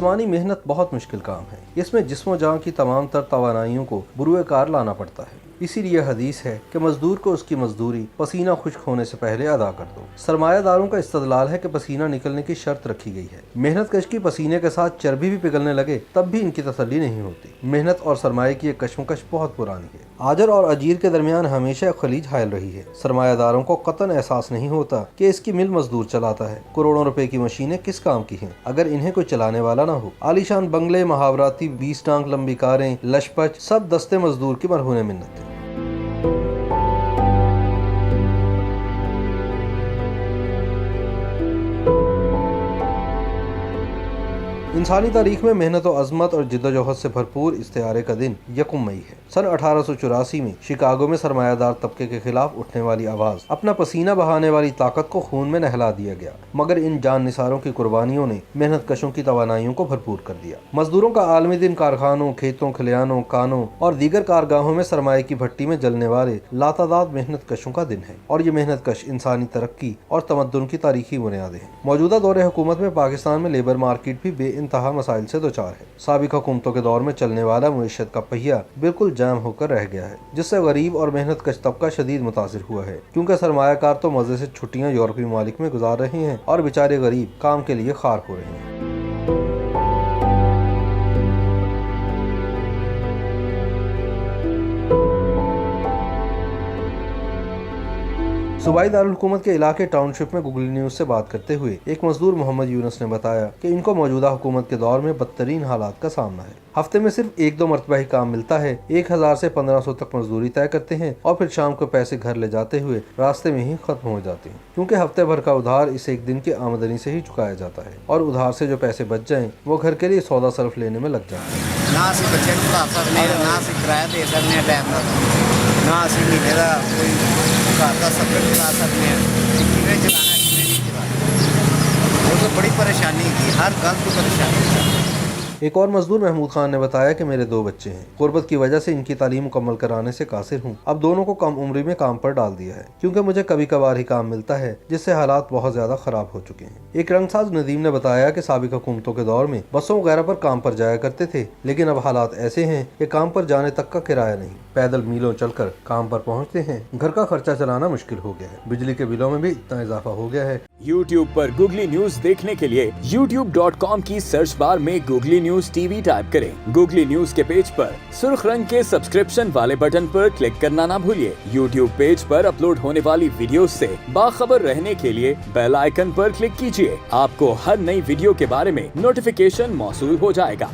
जिस्मानी मेहनत बहुत मुश्किल काम है। इसमें जिस्म जान की तमाम तर तवानाइयों को बुरुए कार लाना पड़ता है। इसीलिए हदीस है कि मजदूर को उसकी मजदूरी पसीना खुश्क होने से पहले अदा कर दो। सरमायादारों का इस्तदलाल है कि पसीना निकलने की शर्त रखी गई है। मेहनत कश की पसीने के साथ चर्बी भी पिघलने लगे तब भी इनकी तसल्ली नहीं होती। मेहनत और सरमाए की एक कशमकश बहुत पुरानी है। आजर और अजीर के दरमियान हमेशा खलीज हायल रही है। सरमायादारों को कतन एहसास नहीं होता कि इसकी मिल मजदूर चलाता है। करोड़ों रुपए की मशीनें किस काम की हैं अगर इन्हें कोई चलाने वाला ना हो। आलीशान बंगले, महावराती 20 टांग लंबी कारें, लशपच, सब दस्ते मजदूर की मरहून मिन्नत है। इंसानी तारीख में मेहनत और अजमत और जिद्दोजहद से भरपूर इस्तिआरे का दिन 1 मई है। सन 1884 में शिकागो में सरमायादार तबके के खिलाफ उठने वाली आवाज अपना पसीना बहाने वाली ताकत को खून में नहला दिया गया। मगर इन जान निसारों की कुर्बानियों ने मेहनत कशों की तवानाइयों को भरपूर कर दिया। मजदूरों का आलमी दिन कारखानों, खेतों, खलियानों, कानों और दीगर कारगाहों में सरमाए की भट्टी में जलने वाले लातादाद मेहनत कशों का दिन है। और ये मेहनत कश इंसानी तरक्की और तमद्दुन की तारीखी बुनियादें हैं। मौजूदा दौरे हुकूमत में पाकिस्तान में लेबर मार्केट भी बेइंतहा मसाइल से दोचार है। साबिक हुकूमतों के दौर में चलने वाला मुईशत का पहिया बिल्कुल जाम होकर रह गया है, जिससे गरीब और मेहनत कश तबका शदीद मुतासिर हुआ है। क्योंकि सरमायाकार तो मजे से छुट्टियां यूरोपीय ममालिक में गुजार रहे हैं और बेचारे गरीब काम के लिए खार हो रहे हैं। सूबाई दारुल हुकूमत के इलाके टाउनशिप में गूगली न्यूज से बात करते हुए एक मजदूर मोहम्मद यूनुस ने बताया कि इनको मौजूदा हुकूमत के दौर में बदतरीन हालात का सामना है। हफ्ते में सिर्फ 1-2 मरतबा ही काम मिलता है। 1000 से 1500 तक मजदूरी तय करते हैं और फिर शाम को पैसे घर ले जाते हुए रास्ते में ही खत्म हो जाते हैं, क्योंकि हफ्ते भर का उधार इस एक दिन की आमदनी से ही चुकाया जाता है और उधार से जो पैसे बच जाएं वो घर के लिए सौदा सरफ लेने में लग जाते हैं। ना असी बच्चे को पढ़ा सकते, ना असी किराया दे सकते हैं टाइम का, ना असी महीने का कोई घर का सफर चला सकते हैं। किवें चलाना किवें नहीं चलाना, वो तो बड़ी परेशानी थी, हर गल की परेशानी थी। एक और मजदूर महमूद खान ने बताया कि मेरे 2 बच्चे हैं। गुर्बत की वजह से इनकी तालीम मुकम्मल कराने से कासिर हूँ। अब दोनों को कम उम्री में काम पर डाल दिया है, क्योंकि मुझे कभी कभार ही काम मिलता है, जिससे हालात बहुत ज्यादा खराब हो चुके हैं। एक रंगसाज नदीम ने बताया कि साबिक हुकूमतों के दौर में बसों वगैरह पर काम पर जाया करते थे, लेकिन अब हालात ऐसे हैं कि काम पर जाने तक का किराया नहीं, पैदल मीलों चलकर काम पर पहुँचते हैं। घर का खर्चा चलाना मुश्किल हो गया है। बिजली के बिलों में भी इतना इजाफा हो गया है। YouTube पर गूगली न्यूज देखने के लिए youtube.com की सर्च बार में गूगली न्यूज टीवी टाइप करें। गूगली न्यूज के पेज पर सुर्ख रंग के सब्सक्रिप्शन वाले बटन पर क्लिक करना ना भूलिए। YouTube पेज पर अपलोड होने वाली वीडियो से बाखबर रहने के लिए बेल आइकन पर क्लिक कीजिए। आपको हर नई वीडियो के बारे में नोटिफिकेशन मौसूल हो जाएगा।